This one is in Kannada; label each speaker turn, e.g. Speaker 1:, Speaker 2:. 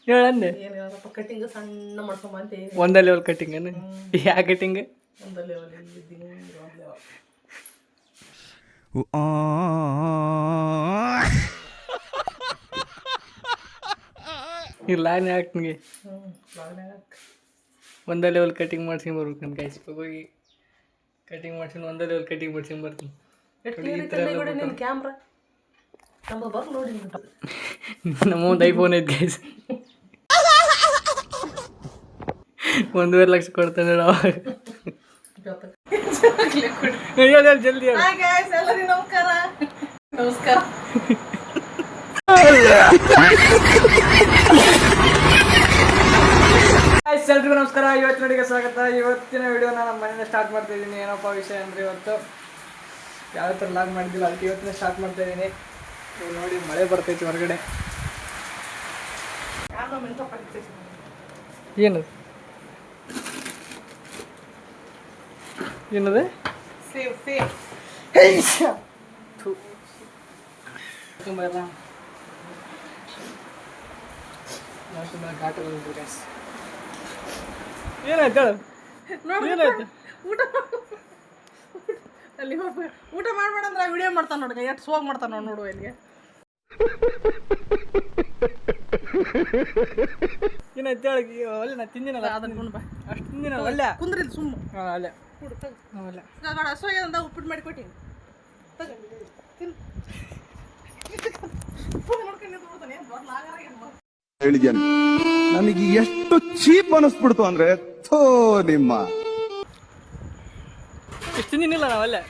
Speaker 1: ಹೇಳಂದೆ
Speaker 2: ಏನು ಹೇಳಪ್ಪ ಕಟಿಂಗ್ ಸಣ್ಣ ಮಾಡ್ಕೊಂಬ ಅಂತ
Speaker 1: ಒಂದ ಲೆವೆಲ್ ಕಟಿಂಗ್ ಅನ್ನ ಯಾ ಕಟಿಂಗ್
Speaker 2: ಒಂದು ಲೆವೆಲ್ ಇಲ್ಲಿದ್ದೀನಿ ಒಂದು ಲೆವೆಲ್
Speaker 1: ಇಲ್ಲ ನಾನು ಹಾಕ್ನಿಗೆ
Speaker 2: ಲಾಗ್ನಾಗ
Speaker 1: ಒಂದ ಲೆವೆಲ್ ಕಟಿಂಗ್ ಮಾಡ್ಸ್ಕೊಂಡ್ ಬರ್ಬೇಕು ನನ್ನ ಗೈಸ್ ಹೋಗಿ ಕಟಿಂಗ್ ಮಾಡ್ಸ್ಕೊಂಡು ಒಂದ ಲೆವೆಲ್ ಕಟಿಂಗ್ ಮಾಡ್ಸ್ಕೊಂಡ್ ಬರ್ತೀನಿ
Speaker 2: ನಿನ್ನ ಕ್ಯಾಮ್ರಾ ನಮ್ಮ ಬರ್ ನೋಡಿ
Speaker 1: ನಮ್ಮೊಂದು ಐಫೋನ್ ಐತೆ ಗೈಸ್ 1.5 ಲಕ್ಷ ಕೊಡ್ತಾನೆ ನಾವು ಜಲ್ದಿ
Speaker 2: ಎಲ್ಲರಿಗೂ ನಮಸ್ಕಾರ ನಮಸ್ಕಾರ
Speaker 1: ಎಲ್ರಿಗೂ ನಮಸ್ಕಾರ. ಇವತ್ತು ನೋಡಿಗೆ ಸ್ವಾಗತ. ಇವತ್ತಿನ ವಿಡಿಯೋನ ನಮ್ಮ ಮನೆಯಿಂದ ಸ್ಟಾರ್ಟ್ ಮಾಡ್ತಾ ಇದ್ದೀನಿ. ಏನಪ್ಪ ವಿಷಯ ಅಂದರೆ ಇವತ್ತು ಯಾವ ಥರ ಲಾಗ್ ಮಾಡಿದ್ದಿಲ್ಲ ಅದಕ್ಕೆ ಇವತ್ತಿನ ಸ್ಟಾರ್ಟ್ ಮಾಡ್ತಾ ಇದ್ದೀನಿ. ನೋಡಿ ಮಳೆ ಬರ್ತೈತಿ ಹೊರಗಡೆ. ಏನದು ಏನದು
Speaker 2: ಸೇವ್ ಸೇವ್
Speaker 1: ತುಂಬ ಎಲ್ಲ ತುಂಬ ಘಾಟ ಬಂದಿದ್ರು ಗ್ಯಾಸ್. ಏನಾಯ್ತು ಹೇಳು ಏನಾಯ್ತು?
Speaker 2: ಊಟ ಅಲ್ಲಿ ಹೋಗಿ ಊಟ ಮಾಡ್ಬೇಡ ಅಂದ್ರೆ ವಿಡಿಯೋ ಮಾಡ್ತಾನೆ ನೋಡ್ಗ ಎಷ್ಟು ಸೋಗ್ ಮಾಡ್ತಾನೆ ನೋಡು ಇಲ್ಲಿಗೆ
Speaker 1: ಏನಾಯ್ತು ಹೇಳಿ ಅಲ್ಲೇ ನಾ ತಿಂದಿನಲ್ಲ
Speaker 2: ಅದನ್ನ ಕುಣ್ಬ
Speaker 1: ಅಷ್ಟು ತಿಂದಿನ ಅಲ್ಲೇ
Speaker 2: ಕುಂದ್ರಿಲ್ಲ ಸುಮ್ಮ
Speaker 1: ಹಾಂ ಅಲ್ಲೇ
Speaker 2: ಕುಡು ತಗ
Speaker 1: ಅಲ್ಲೇ
Speaker 2: ಹಸುವಾಗ್ಯದ ಉಪ್ಪಿಟ್ಟು ಮಾಡಿ ಕೊಟ್ಟಿನಿ ತಗ ತಿನ್ನು ಉಪ್ಪು ನೋಡ್ಕೊಂಡು ನಿಂತ್ಬಿಡ್ತಾನೆ ಏನು ದೊಡ್ಡ ಲಾಗರ ಏನು
Speaker 3: ಹೇಳಿದ್ದೇನೆ ನನಗೆ ಎಷ್ಟು ಚೀಪ್ ಅನಿಸ್ಬಿಡ್ತು ಅಂದ್ರೆ ಥೋ ನಿಮ್ಮ
Speaker 1: ಇಷ್ಟು ತಿಂದಿನಿಲ್ಲ ನಾವಲ್ಲೇ